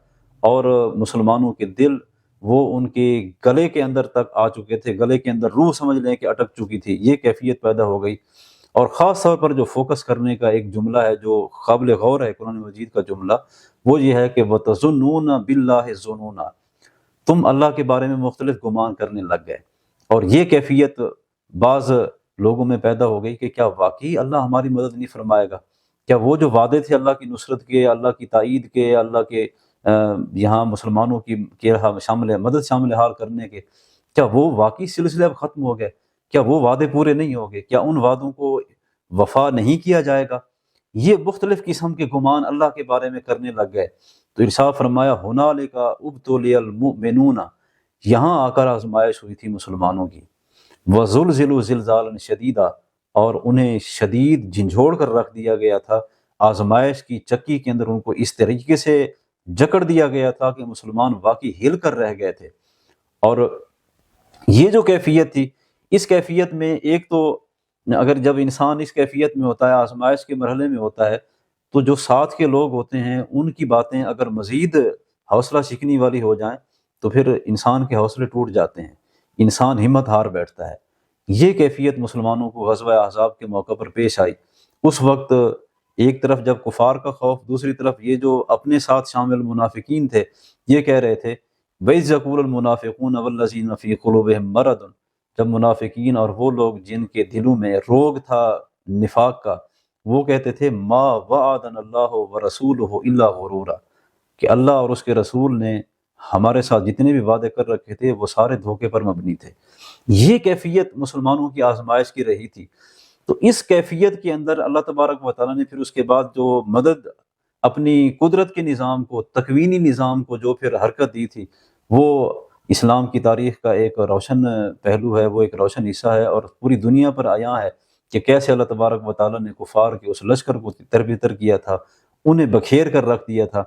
اور مسلمانوں کے دل وہ ان کے گلے کے اندر تک آ چکے تھے، گلے کے اندر روح سمجھ لیں کہ اٹک چکی تھی، یہ کیفیت پیدا ہو گئی۔ اور خاص طور پر جو فوکس کرنے کا ایک جملہ ہے جو قابل غور ہے قرآن مجید کا جملہ، وہ یہ ہے کہ وَتَظُنُّونَ بِاللَّهِ الظُّنُونَ، تم اللہ کے بارے میں مختلف گمان کرنے لگ گئے۔ اور یہ کیفیت بعض لوگوں میں پیدا ہو گئی کہ کیا واقعی اللہ ہماری مدد نہیں فرمائے گا؟ کیا وہ جو وعدے تھے اللہ کی نصرت کے، اللہ کی تائید کے، اللہ کے یہاں مسلمانوں کی مدد شامل حال کرنے کے، کیا وہ واقعی سلسلے اب ختم ہو گئے؟ کیا وہ وعدے پورے نہیں ہو گئے؟ کیا ان وعدوں کو وفا نہیں کیا جائے گا؟ یہ مختلف قسم کے گمان اللہ کے بارے میں کرنے لگ گئے۔ تو ارشاد فرمایا ہنالک ابتلی المؤمنون، یہاں آ کر آزمائش ہوئی تھی مسلمانوں کی، وزلزلوا زلزالا شدیدا، اور انہیں شدید جھنجھوڑ کر رکھ دیا گیا تھا، آزمائش کی چکی کے اندر ان کو اس طریقے سے جکڑ دیا گیا تھا کہ مسلمان واقعی ہل کر رہ گئے تھے۔ اور یہ جو کیفیت تھی، اس کیفیت میں ایک تو اگر جب انسان اس کیفیت میں ہوتا ہے، آزمائش کے مرحلے میں ہوتا ہے، تو جو ساتھ کے لوگ ہوتے ہیں ان کی باتیں اگر مزید حوصلہ شکنی والی ہو جائیں تو پھر انسان کے حوصلے ٹوٹ جاتے ہیں، انسان ہمت ہار بیٹھتا ہے۔ یہ کیفیت مسلمانوں کو غزوہ احزاب کے موقع پر پیش آئی۔ اس وقت ایک طرف جب کفار کا خوف، دوسری طرف یہ جو اپنے ساتھ شامل منافقین تھے یہ کہہ رہے تھے وَإِذْ يَقُولُ الْمُنَافِقُونَ وَالَّذِينَ فِي قُلُوبِهِم مَّرَضٌ، جب منافقین اور وہ لوگ جن کے دلوں میں روگ تھا نفاق کا، وہ کہتے تھے ما وعدنا اللہ ورسولہ الا غرورا، کہ اللہ اور اس کے رسول نے ہمارے ساتھ جتنے بھی وعدے کر رکھے تھے وہ سارے دھوکے پر مبنی تھے۔ یہ کیفیت مسلمانوں کی آزمائش کی رہی تھی۔ تو اس کیفیت کے اندر اللہ تبارک و تعالیٰ نے پھر اس کے بعد جو مدد اپنی قدرت کے نظام کو، تکوینی نظام کو جو پھر حرکت دی تھی، وہ اسلام کی تاریخ کا ایک روشن پہلو ہے، وہ ایک روشن حصہ ہے، اور پوری دنیا پر آیا ہے کہ کیسے اللہ تبارک و تعالیٰ نے کفار کے اس لشکر کو تربیتر کیا تھا، انہیں بکھیر کر رکھ دیا تھا۔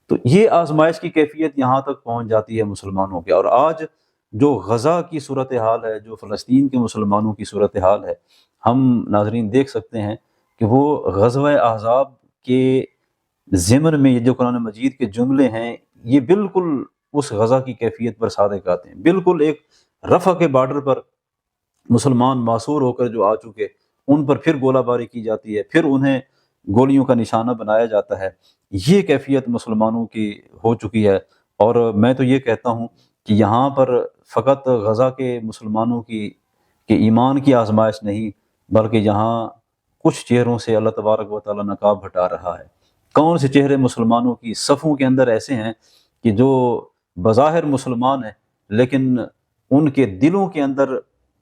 تو یہ آزمائش کی کیفیت یہاں تک پہنچ جاتی ہے مسلمانوں کے، اور آج جو غزہ کی صورتحال ہے، جو فلسطین کے مسلمانوں کی صورتحال ہے، ہم ناظرین دیکھ سکتے ہیں کہ وہ غزوہ احزاب کے ضمن میں یہ جو قرآن مجید کے جملے ہیں یہ بالکل اس غزہ کی کیفیت پر صادق آتے ہیں۔ بالکل ایک رفح کے بارڈر پر مسلمان معصور ہو کر جو آ چکے، ان پر پھر گولہ باری کی جاتی ہے، پھر انہیں گولیوں کا نشانہ بنایا جاتا ہے۔ یہ کیفیت مسلمانوں کی ہو چکی ہے، اور میں تو یہ کہتا ہوں کہ یہاں پر فقط غزہ کے مسلمانوں کی کہ ایمان کی آزمائش نہیں، بلکہ یہاں کچھ چہروں سے اللہ تبارک و تعالیٰ نقاب ہٹا رہا ہے۔ کون سے چہرے مسلمانوں کی صفوں کے اندر ایسے ہیں کہ جو بظاہر مسلمان ہیں لیکن ان کے دلوں کے اندر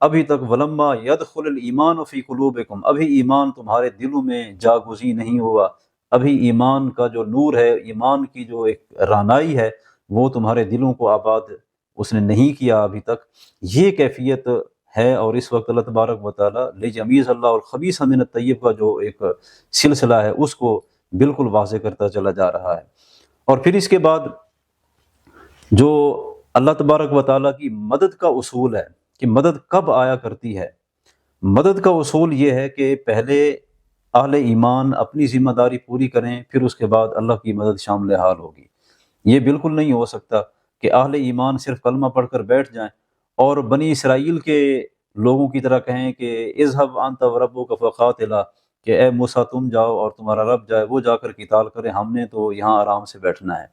ابھی تک ولما یدخل الایمان فی قلوبکم، ابھی ایمان تمہارے دلوں میں جاگزی نہیں ہوا، ابھی ایمان کا جو نور ہے، ایمان کی جو ایک رانائی ہے، وہ تمہارے دلوں کو آباد اس نے نہیں کیا ابھی تک۔ یہ کیفیت ہے، اور اس وقت اللہ تبارک و تعالیٰ لیجمیز اللہ الخبیث من الطیب کا جو ایک سلسلہ ہے اس کو بالکل واضح کرتا چلا جا رہا ہے۔ اور پھر اس کے بعد جو اللہ تبارک و تعالیٰ کی مدد کا اصول ہے کہ مدد کب آیا کرتی ہے، مدد کا اصول یہ ہے کہ پہلے اہل ایمان اپنی ذمہ داری پوری کریں، پھر اس کے بعد اللہ کی مدد شامل حال ہوگی۔ یہ بالکل نہیں ہو سکتا کہ اہل ایمان صرف کلمہ پڑھ کر بیٹھ جائیں اور بنی اسرائیل کے لوگوں کی طرح کہیں کہ اذهب انت وربک فقاتلا، کہ اے موسیٰ تم جاؤ اور تمہارا رب جائے، وہ جا کر قتال کرے، ہم نے تو یہاں آرام سے بیٹھنا ہے۔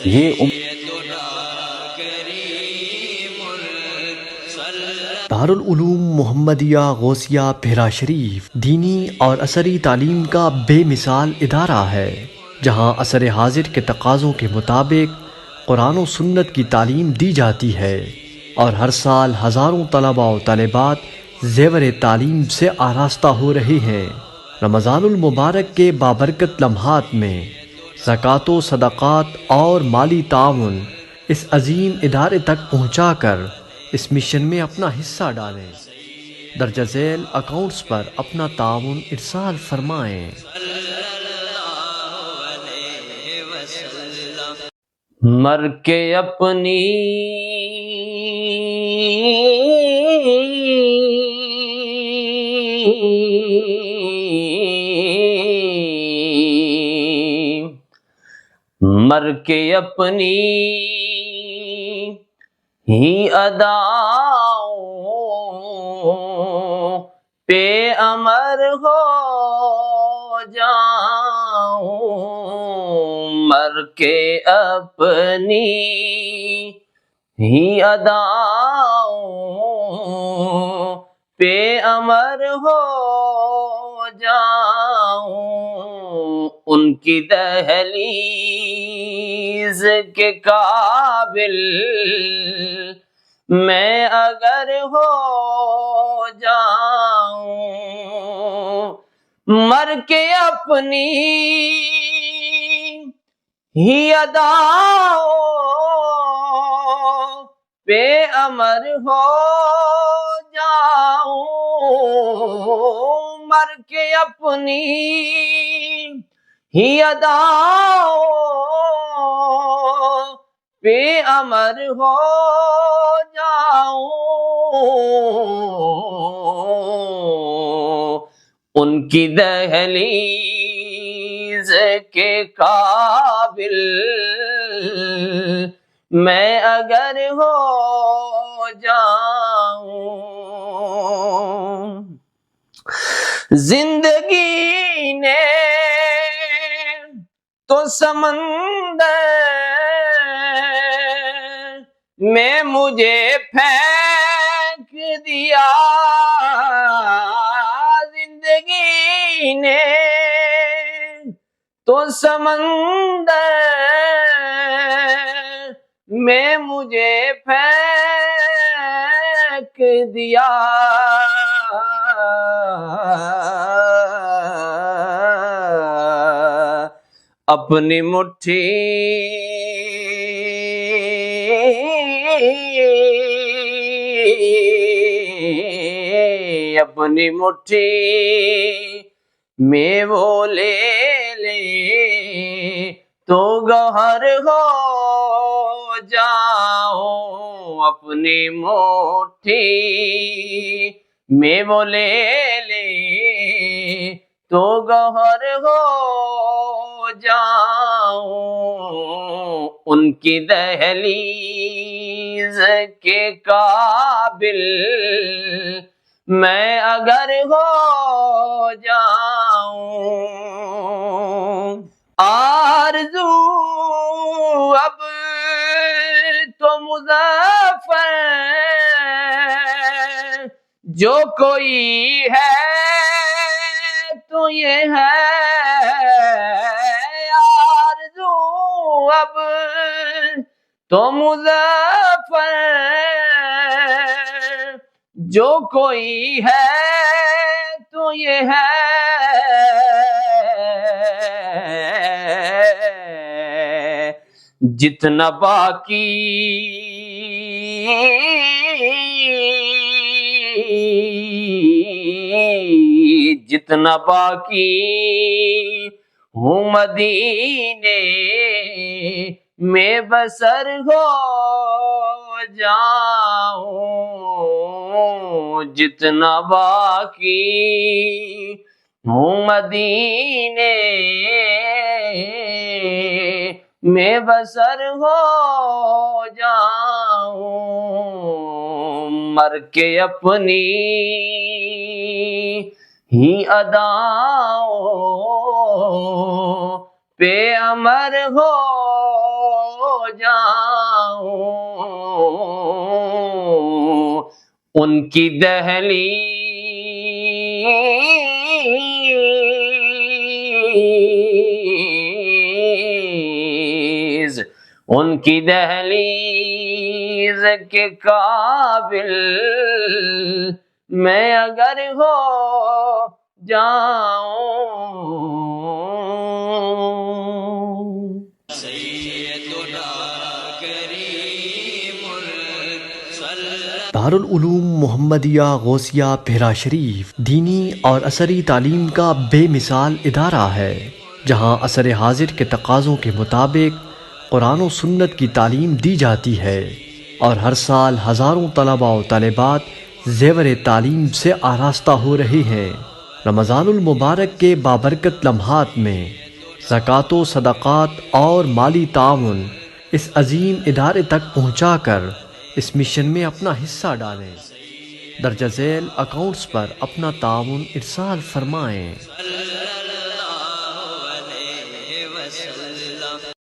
یہ دارالعلوم محمدیہ غوثیہ بھیرا شریف دینی اور عصری تعلیم کا بے مثال ادارہ ہے، جہاں عصر حاضر کے تقاضوں کے مطابق قرآن و سنت کی تعلیم دی جاتی ہے، اور ہر سال ہزاروں طلباء و طالبات زیور تعلیم سے آراستہ ہو رہے ہیں۔ رمضان المبارک کے بابرکت لمحات میں زکوٰۃ و صدقات اور مالی تعاون اس عظیم ادارے تک پہنچا کر اس مشن میں اپنا حصہ ڈالیں۔ درجہ ذیل اکاؤنٹس پر اپنا تعاون ارسال فرمائیں۔ مر کے اپنی مر کے اپنی ہی اداؤں پہ امر ہو جاؤں، مر کے اپنی ہی اداؤں پہ امر ہو جاؤں، ان کی دہلیز کے قابل میں اگر ہو جاؤں، مر کے اپنی ہی اداؤں پہ امر ہو جاؤں، مر کے اپنی ہی اداؤں پہ امر ہو جاؤں، ان کی دہلیز کے قابل میں اگر ہو جاؤں، زندگی نے تو سمندر میں مجھے پھینک دیا، زندگی نے تو سمندر میں مجھے پھینک دیا، اپنی مٹھی اپنی مٹھی میں وہ لے لے تو گوہر ہو جاؤں، اپنی مٹھی میں وہ لے لے تو گوہر ہو جاؤں ان کی دہلیز کے قابل میں اگر ہو جاؤں آرزو اب تو مظفر جو کوئی ہے تو یہ ہے آرزو اب تو مظفر جو کوئی ہے تو یہ ہے جتنا باقی جتنا باقی ہوں مدینے میں بسر ہو جاؤں جتنا باقی ہوں مدینے میں بسر ہو جاؤں مر کے اپنی ہی اداؤں پہ امر ہو جاؤں ان کی دہلیز ان کی دہلیز کے قابل میں اگر ہو جاؤں دارالعلوم محمدیہ غوثیہ بھیرا شریف دینی اور عصری تعلیم کا بے مثال ادارہ ہے، جہاں عصر حاضر کے تقاضوں کے مطابق قرآن و سنت کی تعلیم دی جاتی ہے، اور ہر سال ہزاروں طلباء و طالبات زیور تعلیم سے آراستہ ہو رہے ہیں۔ رمضان المبارک کے بابرکت لمحات میں زکوٰۃ و صدقات اور مالی تعاون اس عظیم ادارے تک پہنچا کر اس مشن میں اپنا حصہ ڈالیں۔ درجہ ذیل اکاؤنٹس پر اپنا تعاون ارسال فرمائیں۔